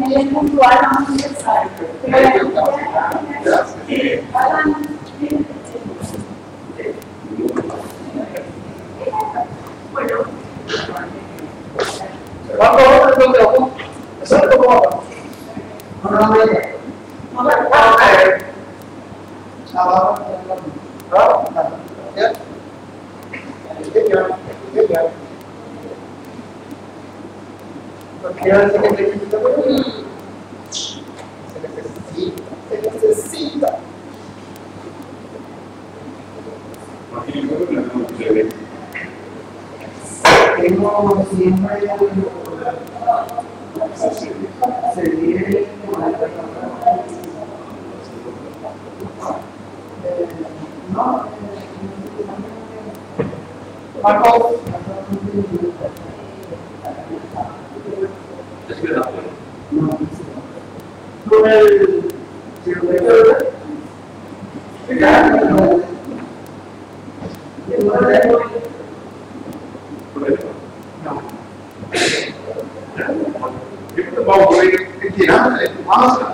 él es puntual, vamos a empezar. Bueno. Vamos a ver dónde vamos. Eso es como vamos. Se necesita. Tengo siempre seguir no Marco con el vamos a ir tirando de tu masa.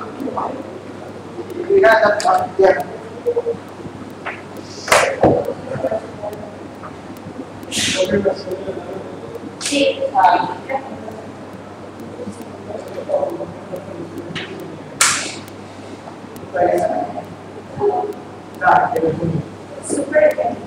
Sí. Súper bien.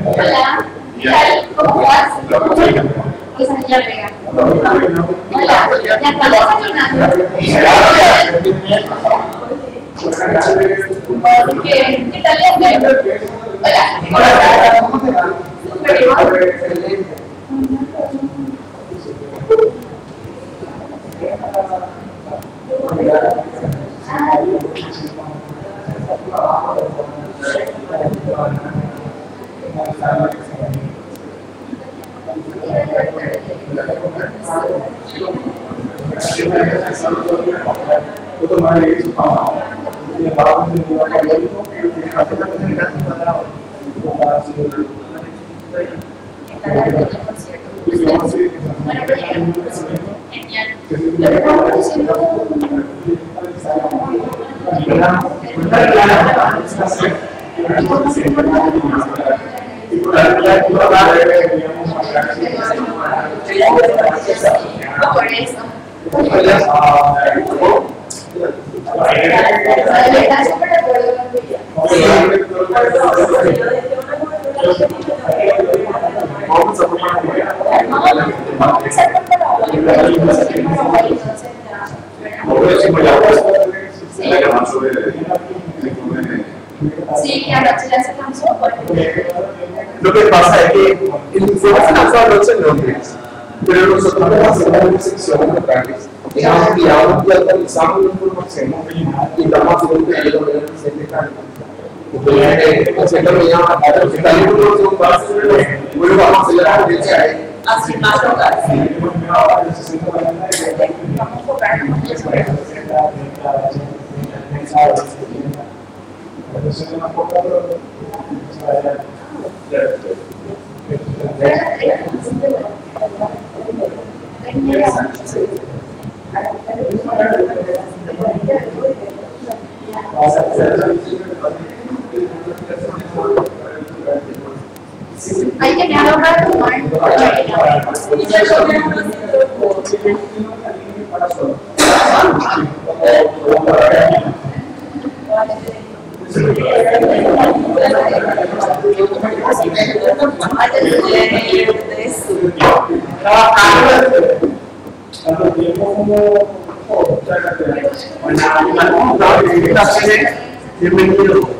Hola, ¿qué tal? ¿Cómo vas? Pues ya venga. Hola, ya estamos desayunando. ¿Qué tal les Hola. Súper bien. Sí, anoche ya se cansó. Lo que pasa es que el informe se lanzó anoche en Londres, pero nosotros vamos a hacer una sección de prácticas. Hemos enviado y actualizamos la información y estamos haciendo un pedido de la presente carga. Entonces, también está la información base, bueno, vamos a hacer la audiencia ahí. Así más local. Sí. Vamos a enfocarnos en eso. Hay que quedar para tomar. Bienvenido.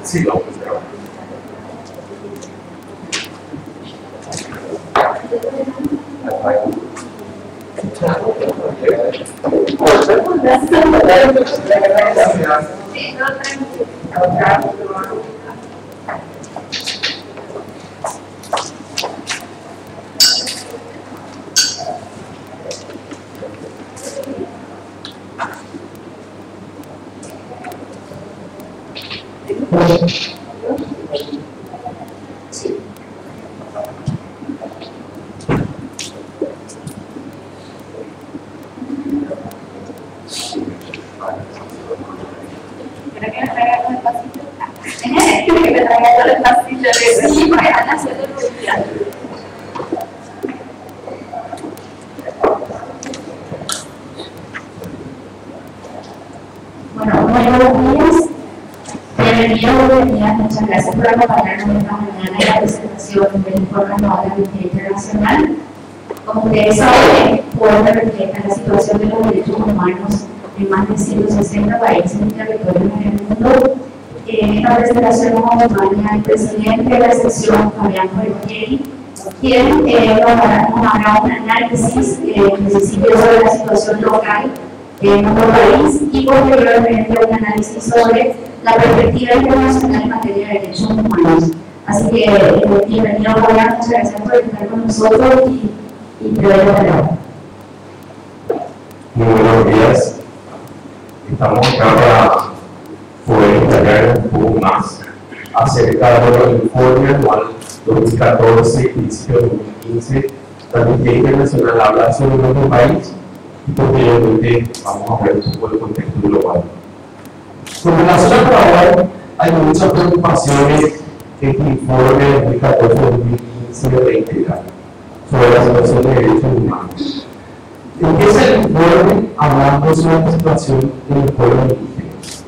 Sí, lo vamos a grabar. Sí. ¿Para que me traiga todo el pasito? Que me traiga todo el pasito. Sí, para que van haciendo el día. Bueno, buenos días. Bienvenidos, muchas gracias por acompañarnos esta mañana en la presentación del informe anual de Amnistía Internacional. Como ustedes saben, POEMA refleja la situación de los derechos humanos en más de 160 países y territorios en el mundo. En esta presentación nos acompaña el presidente de la sesión, Fabián Jorge, quien nos hará un análisis principio sobre la situación local en nuestro país y posteriormente un análisis sobre la perspectiva internacional en materia de derechos humanos. Así que bienvenido, Fabián, muchas gracias por estar con nosotros y te doy la palabra. Muy buenos días. Estamos acá para poder detallar un poco más acerca del informe anual 2014, principio de 2015. La Amnistía Internacional habla sobre nuestro país y posteriormente vamos a ver un poco el contexto global. Con relación al Paraguay, hay muchas preocupaciones que este informe de 2014-2015 reitera sobre la situación de derechos humanos. Empieza el informe hablando sobre la situación de los pueblos indígenas.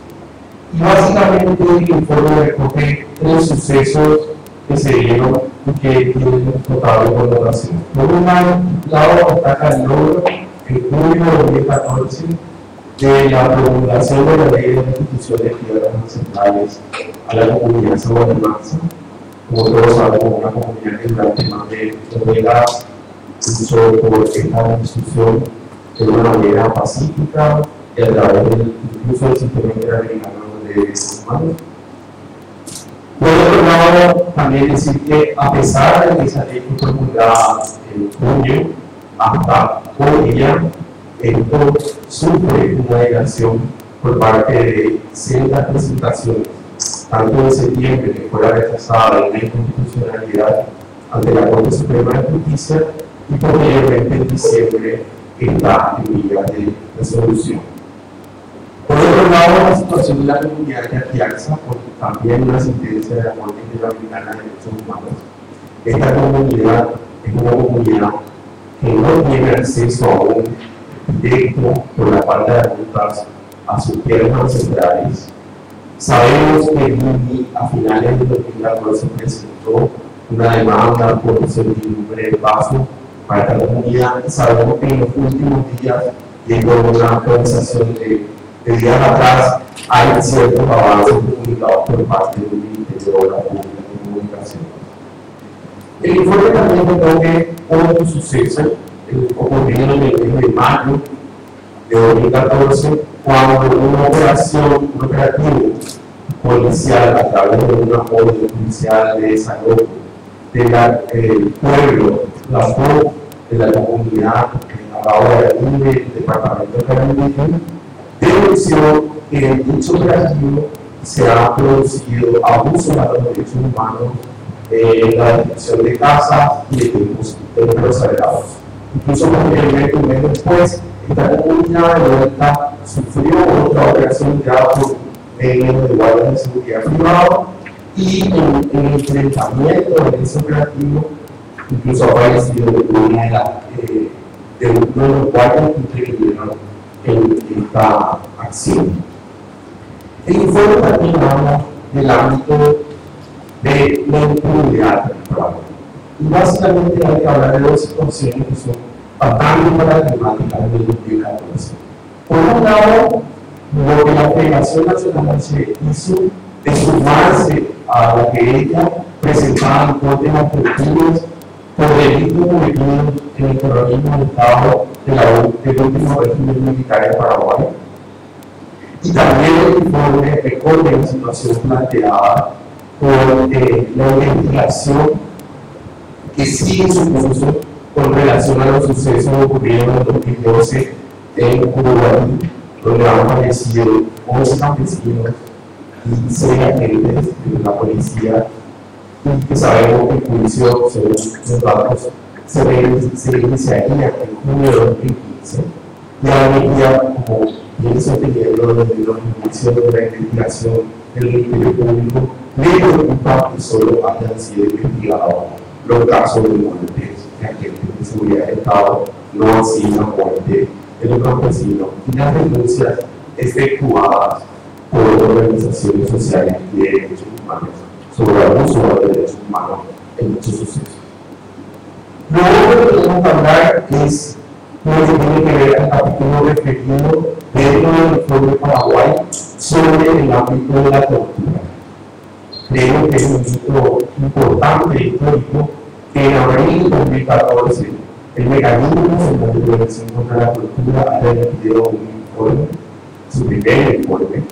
Y básicamente el informe recoge 3 sucesos que se dieron y que tienen notable connotación. Por un lado, destaca el logro en junio de 2014 de la promulgación de la ley de restitución de tierras ancestrales a la comunidad sahuarimanza. Como todos sabemos, una comunidad que durante más de 2 décadas luchó por esta institución de una manera pacífica y a través incluso del sistema interamericano de derechos humanos. Por otro lado, también decir que a pesar de que esa ley fue promulgada en junio, hasta hoy día, esto sufre una negación por parte de ciertas presentaciones, tanto en septiembre, que fue rechazada la inconstitucionalidad ante la Corte Suprema de Justicia, y posteriormente en diciembre está en vía de resolución. Por otro lado, la situación de la comunidad de Atiaxa, porque también una sentencia de la Corte Interamericana de Derechos Humanos. Esta comunidad es una comunidad que no tiene acceso aún directo por la falta de rutas a sus tierras ancestrales. Sabemos que a finales de 2014 presentó una demanda por incertidumbre de paso para esta comunidad. Sabemos que en los últimos días, y con una actualización de días atrás, hay ciertos avances comunicados por parte del Ministerio de la Pública de Comunicación. El informe también recoge otro suceso ocurrido en el mes de mayo de 2014, cuando un operativo policial a través de un apoyo policial de desarrollo del pueblo, la FOC, de la comunidad ahora del departamento de Carolina, denunció que en dicho operativo se ha producido abuso de los derechos humanos, la destrucción de casas y de templos sagrados. Incluso posteriormente, un mes después, esta comunidad de vuelta sufrió otra operación ya por medios de guardias de seguridad privado, y en el enfrentamiento de ese operativo incluso ha aparecido de uno de los guardias que intervinieron en esta acción. El informe también habla del ámbito de la impunidad del trabajo. Y básicamente hay que hablar de 2 situaciones que son bastante paradigmáticas del 2014. Por un lado, lo que la Federación Nacional hizo de sumarse a la querella presentada en contra de Argentinos por delitos cometidos en el terrorismo del Estado del último régimen militar en Paraguay. Y también el informe recorre la situación planteada por la investigación que sigue su curso con relación a los sucesos ocurridos en el 2012 en Uruguay, donde han fallecido 11 campesinos y 6 agentes de la policía, y que sabemos que el juicio, según los datos, se iniciaría en junio de 2015, y ahora mismo, como bien sosteniendo desde los inicios de la investigación del Ministerio Público, le preocupa que solo hayan sido investigados los casos de muertes de agentes de seguridad del Estado, no así la muerte de los campesinos y las denuncias efectuadas por organizaciones sociales y de derechos humanos sobre abuso de derechos humanos en muchos sucesos. Lo otro que tenemos que hablar es lo que tiene que ver al capítulo referido dentro del informe de Paraguay sobre el ámbito de la tortura. Creo que es un hito importante histórico que en abril de 2014 el Mecanismo Nacional de Prevención contra la Tortura ha emitido un informe, su primer informe,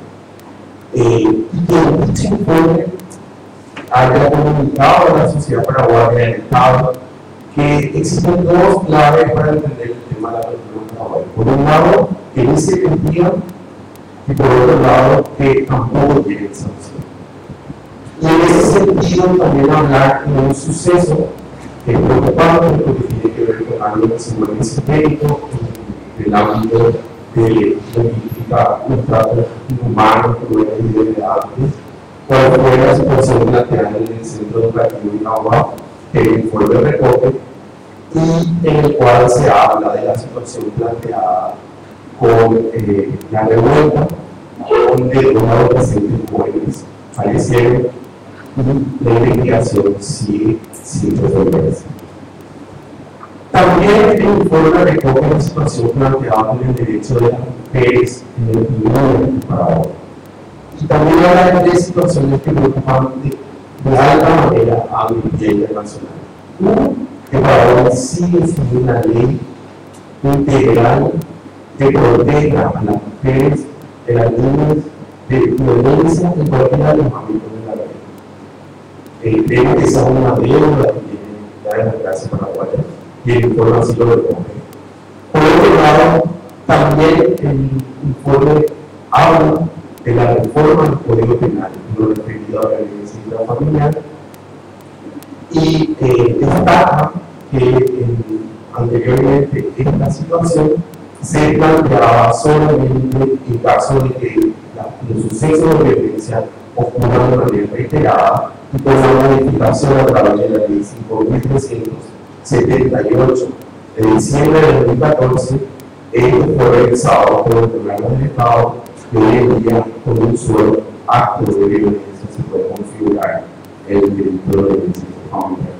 y que en dicho informe haya comunicado a la sociedad paraguaya y al Estado que existen dos claves para entender el tema de la tortura en Paraguay. Por un lado, que no se cumplía, y por otro lado, que tampoco tiene sanción. Y en ese sentido, también hablar de un suceso que es preocupante, porque tiene que ver con algo que se mueve esotérico, en el ámbito de la política ultra inhumana, cruel y degradante, cuál fue la situación planteada en el Centro Educativo de Nahuatl, que es el informe de recorte, y en el cual se habla de la situación planteada con la revuelta, donde dos adolescentes jóvenes fallecieron y la investigación sigue sin resolverse. También el informe recoge la situación planteada con el derecho de las mujeres en el primer de Paraguay. Y también habla de situaciones que preocupan de alta manera a nivel internacional. Uno, que Paraguay sigue sin una ley integral que proteja a las mujeres de las niñas de violencia en cualquiera de los ámbitos de la ley. Creo que esa es una deuda que tiene la democracia paraguaya y el informe así lo recoge. Por otro lado, también el informe habla de la reforma del Código Penal, lo referido a la violencia intrafamiliar, y destaca que anteriormente esta situación se planteaba solamente en caso de que los sucesos de violencia ocurran de manera reiterada y con la modificación a través de la ley 5.378 de diciembre de 2014, esto fue realizado por el gobierno del Estado, que hoy en día con un solo acto de violencia se puede configurar el delito de violencia familiar.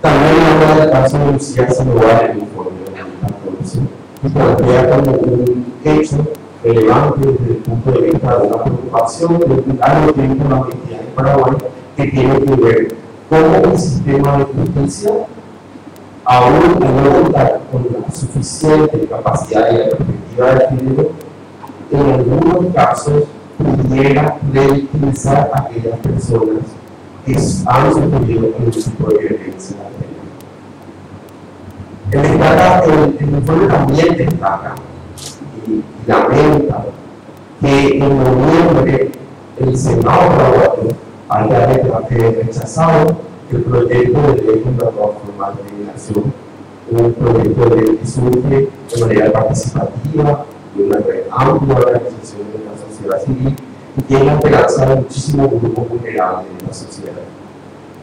También habla del caso de Lucía Sandoval en el informe de 2014 y plantea como un hecho relevante desde el punto de vista de una preocupación de largo tiempo en la amnistía en Paraguay, que tiene que ver con el sistema de justicia, aún no contar con la suficiente capacidad y la perspectiva de género, en algunos casos pudiera revictimizar a aquellas personas que han sufrido un tipo de violencia. El informe también destaca y lamenta que en noviembre el Senado paraguayo haya rechazado el proyecto de ley contra toda forma de discriminación, un proyecto de ley que surge de manera participativa de una red amplia de organizaciones de la sociedad civil y tiene la esperanza de muchísimos grupos vulnerables de la sociedad.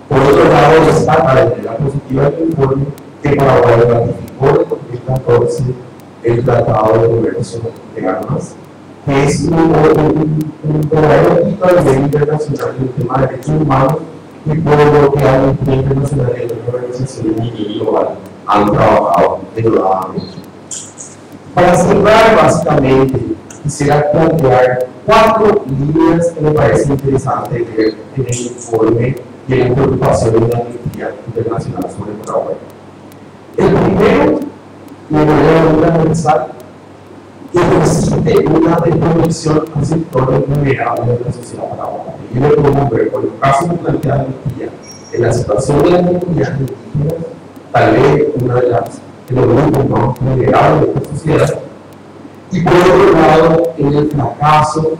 Por otro lado, destaca de manera positiva el informe que Paraguay ratificó en 2014 el Tratado de Comercio de Armas, que es un verdadero hito a nivel internacional en el tema de derechos humanos y por lo que a nivel internacional y otras organizaciones a nivel global han trabajado denodadamente. Para cerrar, básicamente, quisiera plantear 4 líneas que me parece interesante ver en el informe y en la preocupación de la Amnistía Internacional sobre Paraguay. El primero, de manera muy transversal, que existe una desconexión al sector vulnerable de la sociedad paraguaya. Y lo podemos ver con los casos que plantea la Amnistía en la situación de las comunidades indígenas, tal vez una de los grupos más vulnerables de esta sociedad. Y por otro lado, en el fracaso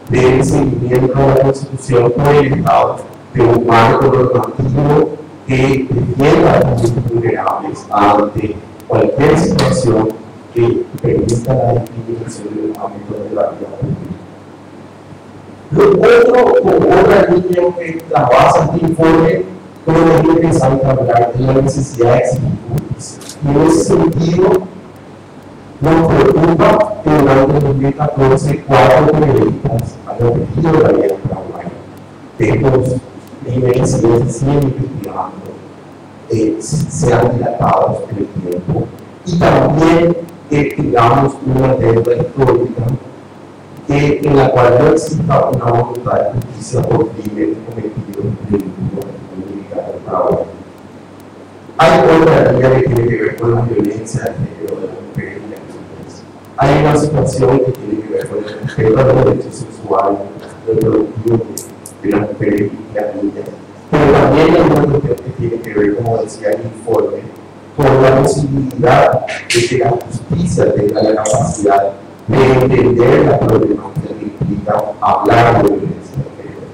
del seguimiento de la Constitución por el Estado de un marco normativo que defienda a los vulnerables ante cualquier situación que permita la discriminación en el ámbito de la vida pública. Como otra línea que trabaja este informe, creo que es interesante hablar de la necesidad de exigir justicia. Y en ese sentido, nos preocupa que durante el 2014 4 periodistas han ofrecido la vida en Paraguay. De estos niveles se siguen investigando, sean dilatados en el tiempo, y también que tengamos una deuda histórica en la cual no exista una voluntad de justicia por crímenes cometidos en el mundo de Paraguay. Hay otra línea que tiene que ver con la violencia de género de las mujeres y las niñas. Hay una situación que tiene que ver con el respeto a los derechos sexuales y reproductivos de las mujeres y las niñas. Pero también hay una cuestión que tiene que ver, como decía el informe, con la posibilidad de que la justicia tenga la capacidad de entender la problemática que implica hablar de violencia de género.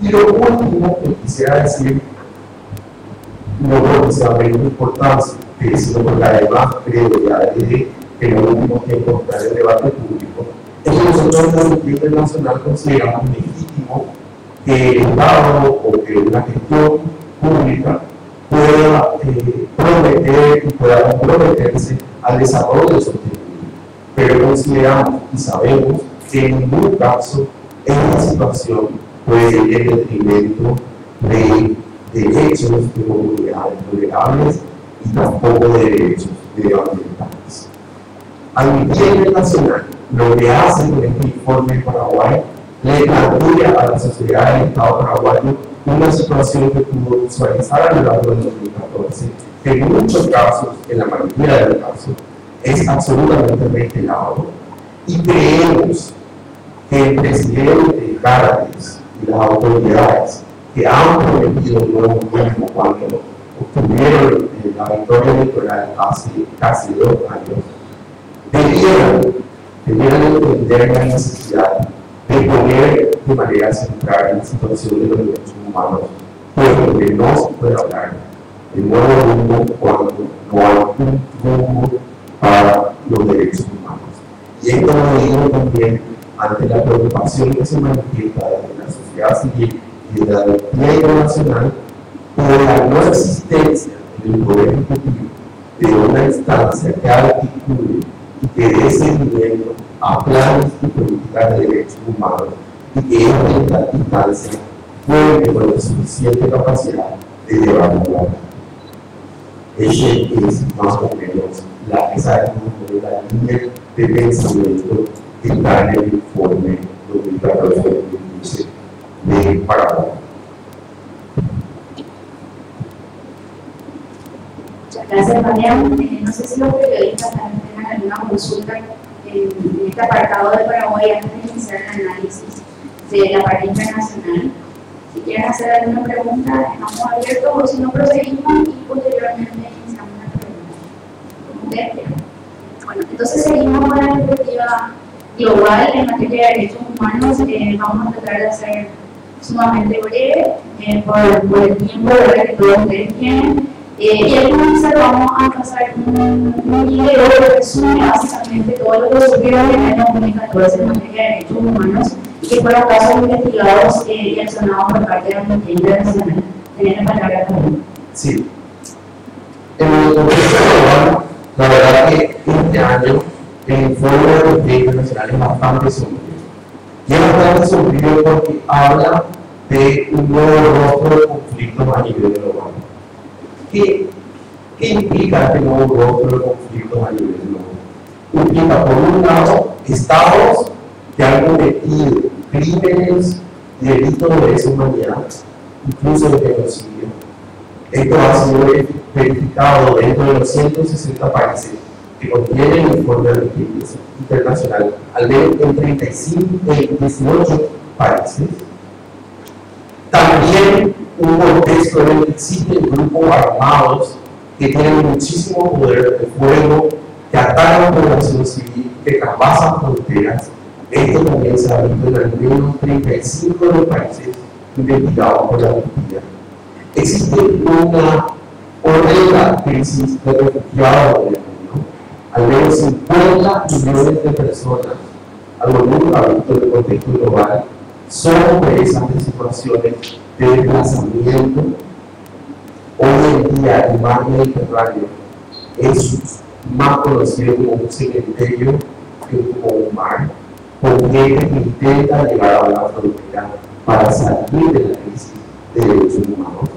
Y lo último que quisiera decir, no creo que sea menos importancia, sino porque además creo ya desde que en los últimos tiempos está en el debate público, es que nosotros en la Amnistía Internacional consideramos legítimo que el Estado o que una gestión pública pueda prometer y pueda comprometerse al desarrollo sostenible. Pero consideramos y sabemos que en ningún caso esta situación puede ir en detrimento de derechos de comunidades vulnerables y tampoco de derechos medioambientales. Amnistía Internacional lo que hace con este informe de Paraguay le plantea a la sociedad del Estado paraguayo una situación que pudo visualizar a lo largo del 2014, que en muchos casos, en la mayoría de los casos, es absolutamente reiterado. Y creemos que el presidente Cárdenas y las autoridades que han prometido un nuevo gobierno cuando obtuvieron la victoria electoral hace casi 2 años, debieran entender la necesidad de poner de manera central en la situación de los derechos humanos, puesto que no se puede hablar de nuevo mundo cuando no hay un rumbo para los derechos humanos. Y esto lo digo también ante la preocupación que se manifiesta desde la sociedad civil y de la Amnistía Internacional por la no existencia en el Poder Ejecutivo de una instancia que articule y que dé seguimiento a planes y políticas de derechos humanos y que esta instancia cuente con la suficiente capacidad de llevarlo a cabo. Esa es más o menos la línea de pensamiento que está en el informe 2014-2015 de Paraguay. Muchas gracias, Mariano. No sé si los periodistas también tengan alguna consulta en este apartado de Paraguay antes de iniciar el análisis de la parte internacional. Si quieren hacer alguna pregunta, estamos abiertos, o si no, proseguimos y posteriormente iniciamos la pregunta. Como ustedes quieran. Bueno, entonces seguimos con la perspectiva global en materia de derechos humanos. Vamos a tratar de hacer sumamente breve por el tiempo que todos ustedes tienen. Y al comenzar vamos a pasar un video que resume básicamente todo lo que ocurrió en el año 2014 en materia de derechos humanos y que fueron casos investigados y accionados por parte de la Amnistía Internacional. Tienen la palabra también. Sí. En el contexto global, la verdad que este año el informe de la Amnistía Internacional es bastante sombrío. Y es bastante sombrío porque habla de un nuevo rostro de conflictos a nivel global. ¿Qué implica este nuevo rostro de conflictos a nivel global? Implica, por un lado, estados que han cometido crímenes y delitos de lesa humanidad, incluso de genocidio. Esto ha sido verificado dentro de los 160 países que contienen el informe de Amnistía Internacional, al menos en 18 países. También un contexto en el que existen grupos armados que tienen muchísimo poder de fuego, que atacan a la población civil, que traspasan fronteras. Esto también se ha visto en al menos 35 de los países investigados por la Amnistía. Existe una horrenda crisis de refugiados en el mundo. Al menos 50 millones de personas, algo nunca visto en el contexto global, son presas de situaciones de desplazamiento. Hoy en día el mar Mediterráneo es más conocido como un cementerio que como un mar, con gente que intenta llegar a la frontera para salir de la crisis de derechos humanos.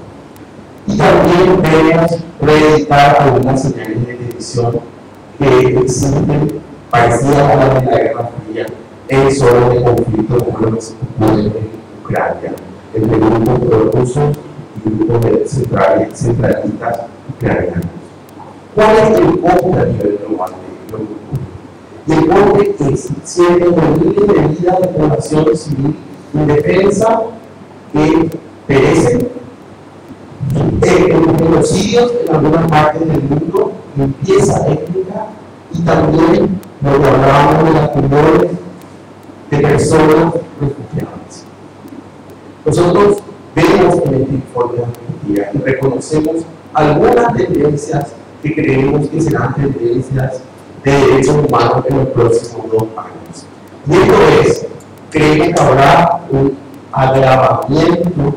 Y también debemos reeditar algunas señales de televisión que existen parecidas a las de la Guerra Fría en zonas de conflicto como lo que se ocurre en Ucrania, entre grupos prorrusos y grupos de centralistas ucranianos. ¿Cuál es el coste a nivel global de lo que ocurre? Y el coste es cientos de miles de vidas de población civil indefensa que perecen, genocidios en algunas partes del mundo, limpieza étnica, y también lo que hablábamos de las comunidades de personas refugiadas. Nosotros vemos en este informe de Amnistía y reconocemos algunas tendencias que creemos que serán tendencias de derechos humanos en los próximos 2 años. Y esto es, creemos que habrá un agravamiento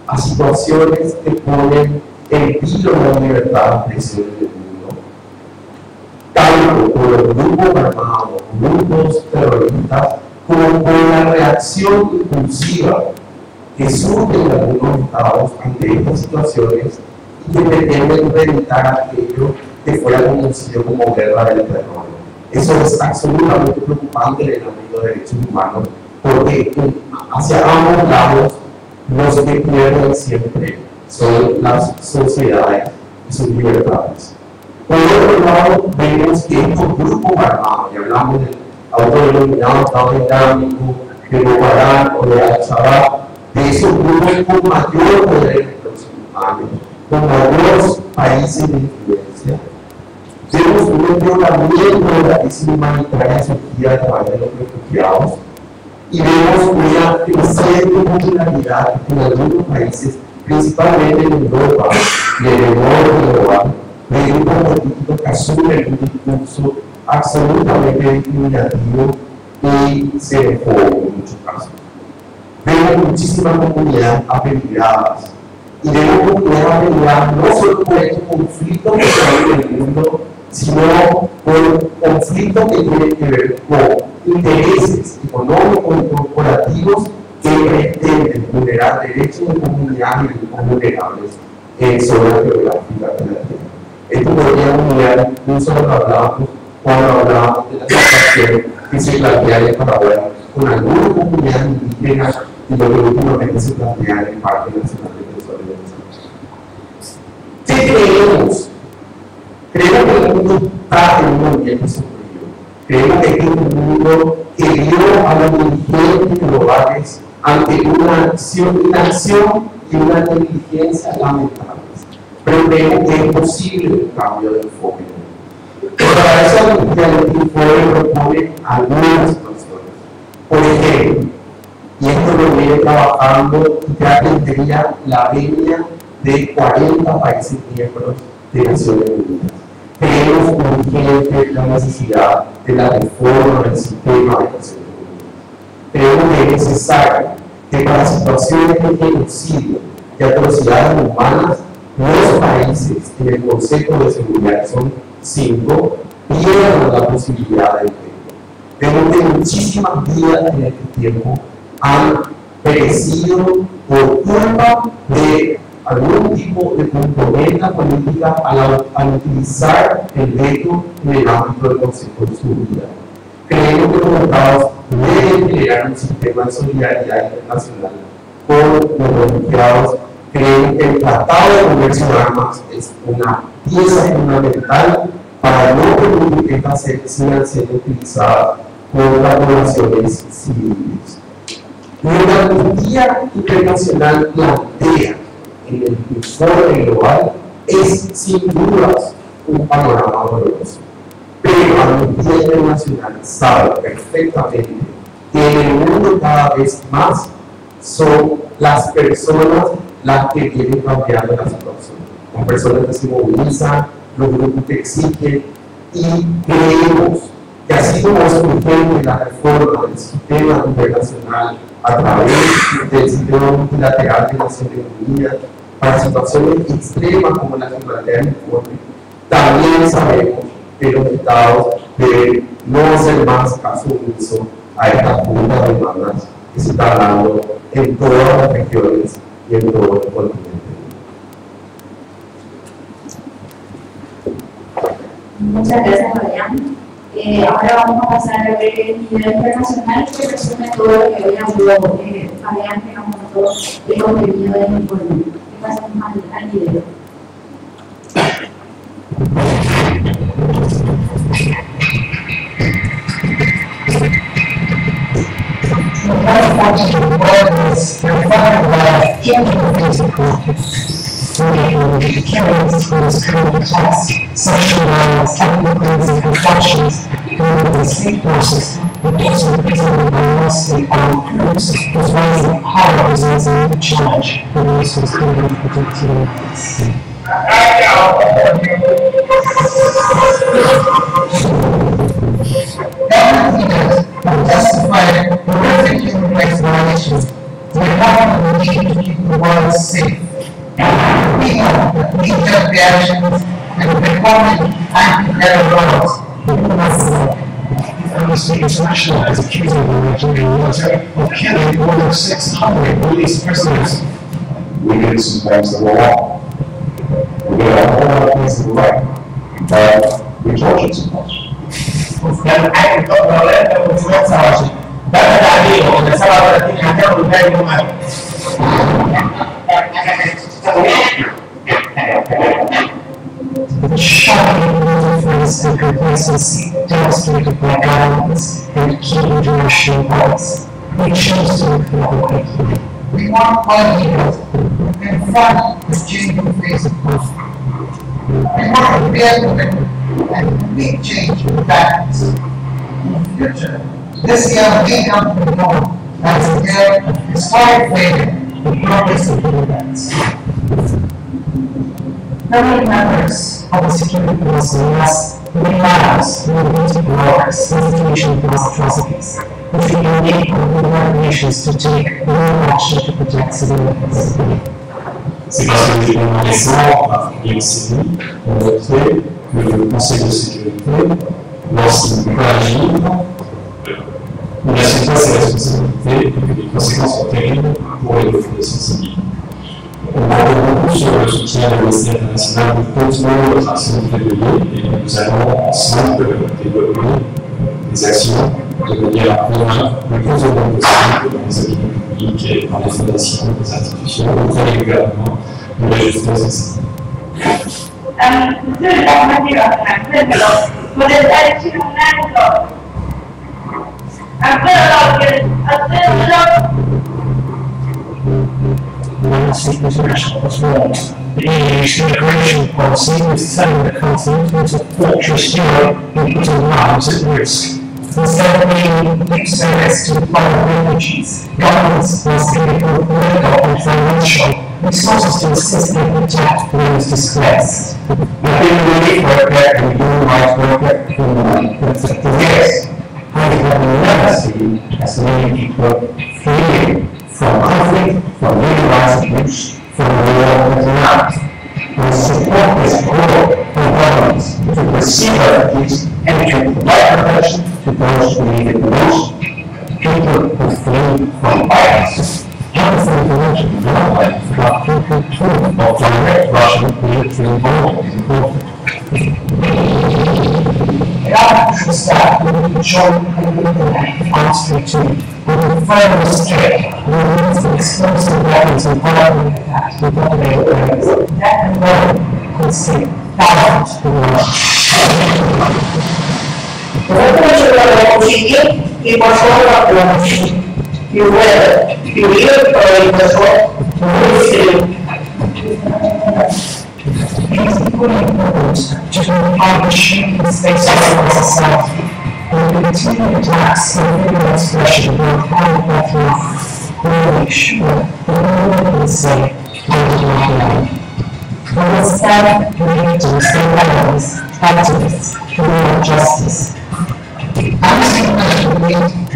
a situaciones que ponen en vilo la libertad de expresión en el mundo, tanto por los grupos armados, grupos terroristas, como por la reacción impulsiva que surge en algunos estados ante estas situaciones y que pretenden evitar aquello que fuera conocido como guerra del terror. Eso es absolutamente preocupante en el ámbito de derechos humanos, porque hacia ambos lados los que pierden siempre son las sociedades y sus libertades. Por otro lado, vemos que estos grupos armados, y hablamos del autodenominado Estado Islámico, de Boko Haram o de Al-Shabaab, de esos grupos con mayor poder en los próximos años, con mayores países de influencia, vemos un empeoramiento de la crisis humanitaria surgida a través de los refugiados, y vemos una creciente popularidad en algunos países, principalmente en Europa y en el norte global, de grupos políticos que asumen un discurso absolutamente discriminativo y xenofóbico en muchos casos. Vemos muchísimas comunidades apeligradas, y vemos comunidades apeligradas no solo por estos conflictos que se ven en el mundo, sino por conflictos que tienen que ver con intereses económicos y corporativos que pretenden vulnerar derechos de comunidades y grupos vulnerables en zonas geográficas de la tierra. Esto podríamos mirar incluso lo que hablábamos cuando hablábamos de la situación que se plantea en Paraguay con algunas comunidades indígenas y lo que últimamente se plantea en el Parque Nacional de Tesoreros. ¿Qué creemos? Creemos que el mundo está en un ambiente sombrío. Creemos que este es un mundo que dio a los dirigentes globales ante una inacción y una negligencia lamentables. Pero creemos que es posible un cambio de enfoque. Para eso el informe propone algunas situaciones. Por ejemplo, y esto lo viene trabajando y ya tendría la venia de 40 países miembros de Naciones Unidas. Creemos urgente la necesidad de la reforma del sistema de Naciones Unidas. Creemos que es necesario que para situaciones de genocidio y atrocidades humanas, los países en el Consejo de Seguridad, son 5, pierdan la posibilidad de veto. Vemos que muchísimas vidas en este tiempo han perecido por culpa de algún tipo de componente política al utilizar el veto en el ámbito del Consejo de Seguridad. Creemos creemos que los estados deben crear un sistema de solidaridad internacional con los refugiados. Creemos que el Tratado de Comercio de Armas es una pieza fundamental para no permitir que estas sigan siendo utilizadas contra poblaciones civiles. Lo que la Amnistía Internacional plantea en el informe global es sin dudas un panorama doloroso. Pero Amnistía Internacional sabe perfectamente que en el mundo cada vez más son las personas las que quieren cambiar la situación. Las personas que se movilizan, los grupos que exigen, y creemos que así como es urgente la reforma del sistema internacional a través del sistema multilateral de Naciones Unidas para situaciones extremas como las que plantea el informe, también sabemos que los estados deben no hacer más caso omiso a estas juntas de demandas que se están dando en todas las regiones y en todo el continente. Muchas gracias, Fabián. Ahora vamos a pasar a ver el nivel internacional que resume todo lo que hoy habló Fabián, que nos mostró el contenido del informe. Pasamos al video. Social technical constructions, and state forces, but also mostly on groups, as well as the power results in the challenge, but also creating protected government leaders have justified horrific human rights violations. The government needs to keep the world safe. We know that knee-jerk reactions and reforming anti-terror laws. Amnesty International is accusing the Nigerian military of killing more than 600 released prisoners. We did some things that were wrong. We did a whole lot of things that were right. But we tortured too much. The shocking indifference and complacency demonstrated by governments and key international bodies. We choose to reform quickly. We want all leaders to confront the changing face of conflict. We want a real commitment and complete change in practice. In the future, this year may come to be known as a year of historic failure and progressive events. Many members of the Security Council must realize the need to grow investigation of these atrocities, which we enable the United Nations to take more action to protect civilians. C'est parce que les événements récents, en particulier en Syrie, ont montré que le Conseil de sécurité, lorsqu'il peut agir, il n'assume pas ses responsabilités et que les conséquences sont terribles pour les populations civiles. On compte beaucoup sur le soutien de l'Amnesty International pour continuer notre action de plaidoyer et nous allons ensemble développer des actions de manière à convaincre le plus de monde possible dans les opinions publiques et dans les fondations, les institutions, auprès du gouvernement, de la justice, etc. Amnesty International as well. The EU's immigration policy is turning the continent into a fortress Europe and putting lives at risk. Instead of being exposed to foreign refugees, governments must give both political and financial resources to assist and protect those displaced. I've been a relief worker and human rights worker for years. I have never seen as many people fleeing from conflict, from human rights abuse, from war and drought. I support this call for governments to receive refugees and to provide protection to those who need it the most, people who flee from violence. Health information development about control Of direct Russian military involvement in conflict. The artificial staff will be joint and answer to the further restrict the use of explosive weapons and violent attacks with automated areas. That alone could save thousands of lives. Nosotros logramos seguir y por favor hablamos. Y bueno, vivir por el mejor, muy serio. It is equally important to define the shaping spaces of society and the continued attacks on freedom of expression both and both we make sure that no one can say we will stand for victims and rallies, activists, for real justice. Honestly, that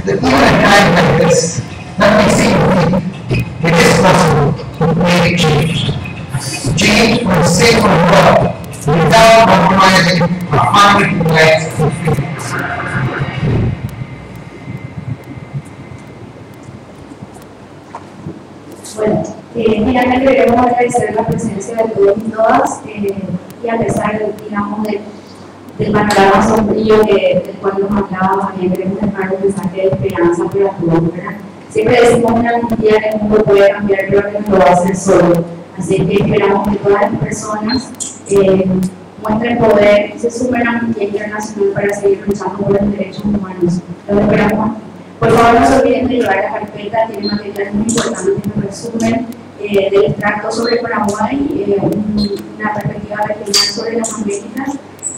even a time like this, nothing seems it is possible to make change. Change for the sake of God, without compromising our fundamental rights and freedoms. Bueno, finalmente queremos agradecer la presencia de todos y todas y a pesar, digamos, del panorama sombrío del cual nos hablaba, también queremos dejar un mensaje de esperanza para todos, ¿verdad? Siempre decimos que algún día el mundo puede cambiar, pero que no lo va a hacer solo. Así que esperamos que todas las personas muestren poder y se sumen a la Amnistía Internacional para seguir luchando por los derechos humanos. Los esperamos. Por favor, no se olviden de llevar la carpeta, tiene material muy importante, un resumen del extracto sobre Paraguay, una perspectiva regional sobre las Américas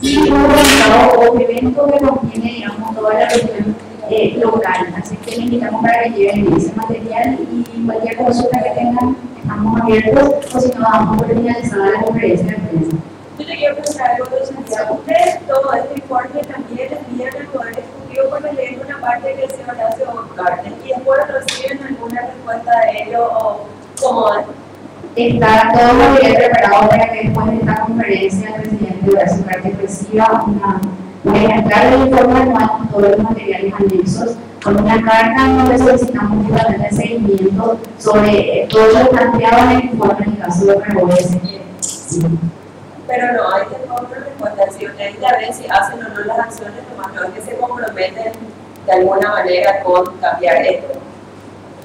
y un organizado o evento que contiene, digamos, toda la región local. Así que les invitamos para que lleven ese material y cualquier consulta que tengan, estamos abiertos, o si no, damos por finalizada la conferencia de prensa. Yo te quiero preguntar algo, Santiago. Ustedes todo este informe también envían al Poder Ejecutivo cuando leen una parte que se Horacio Garner y después reciben alguna respuesta de ello o cómo está todo muy bien preparado para que después de esta conferencia el presidente Horacio Garner reciba un ejemplar del informe anual con todos los materiales anexos, con una carta donde solicitamos justamente el seguimiento sobre todo lo planteado en el informe en el caso de Paraguay. Pero no hay otra respuesta. Si ustedes ya ven si hacen o no las acciones, nomás no es que se comprometen de alguna manera con cambiar esto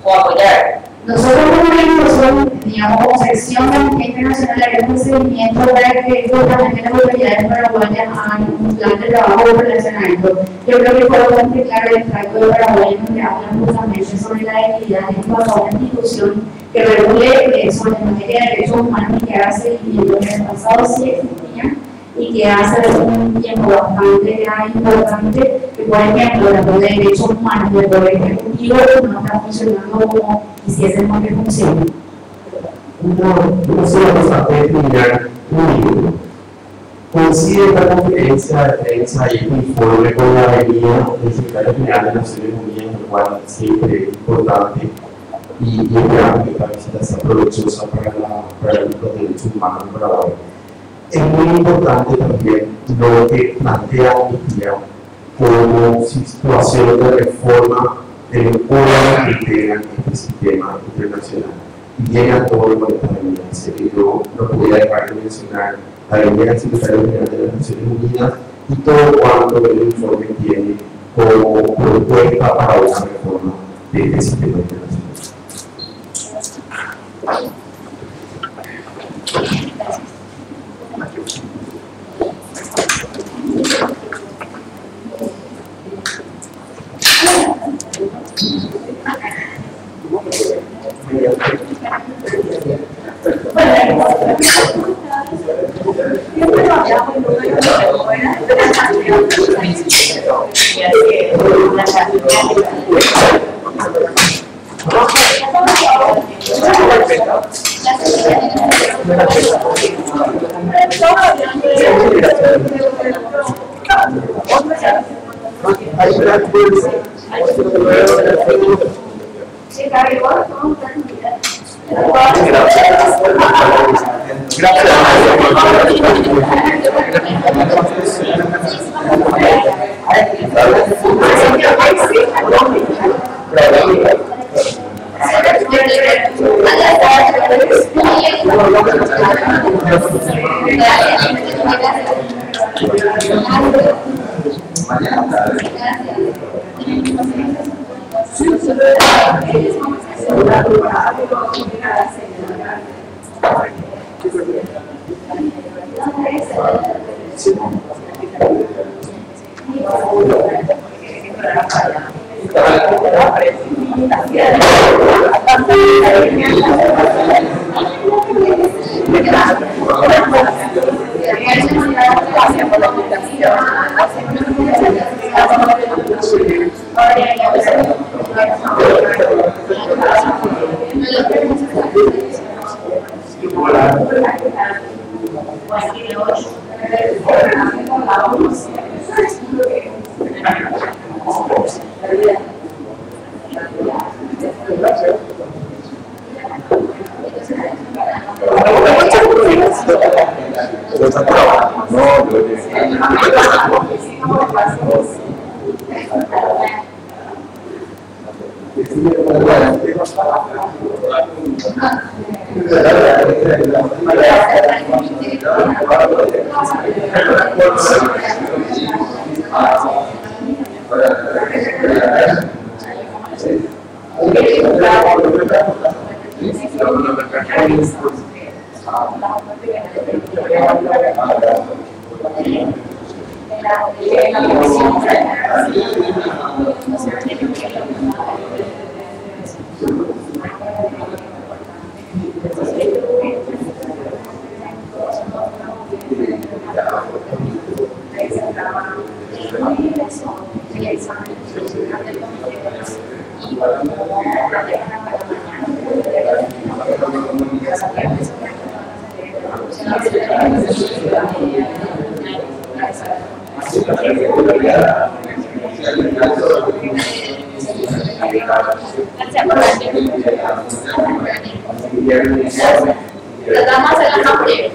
o apoyar. Nosotros como organización, digamos, como sección de Amnistía Internacional, haremos un seguimiento para que justamente las autoridades paraguayas hagan un plan de trabajo relacionado. Yo creo que fue bastante claro el extracto de Paraguay, donde hablan justamente sobre la equidad dentro de una institución que regule sobre materia de derechos humanos y que haga seguimiento que en el pasado sí existía y que hace un tiempo bastante importante que, por ejemplo, los derechos humanos del Poder Ejecutivo no están funcionando como quisiésemos que funcione. Una sola cosa para terminar, coincide esta conferencia de prensa y este informe con la venida del secretario general de Naciones Unidas, lo cual siempre es importante y esperamos que esta visita sea provechosa para los derechos humanos en Paraguay. Es muy importante también lo que plantea Amnistía como situación de reforma de los órganos que integran este sistema internacional. Y llega todo lo que está en la serie. No podía dejar de mencionar la venida del secretario general de las Naciones Unidas y todo cuanto el informe tiene como propuesta para una reforma de este sistema internacional. Gracias. Las damas en la hambre.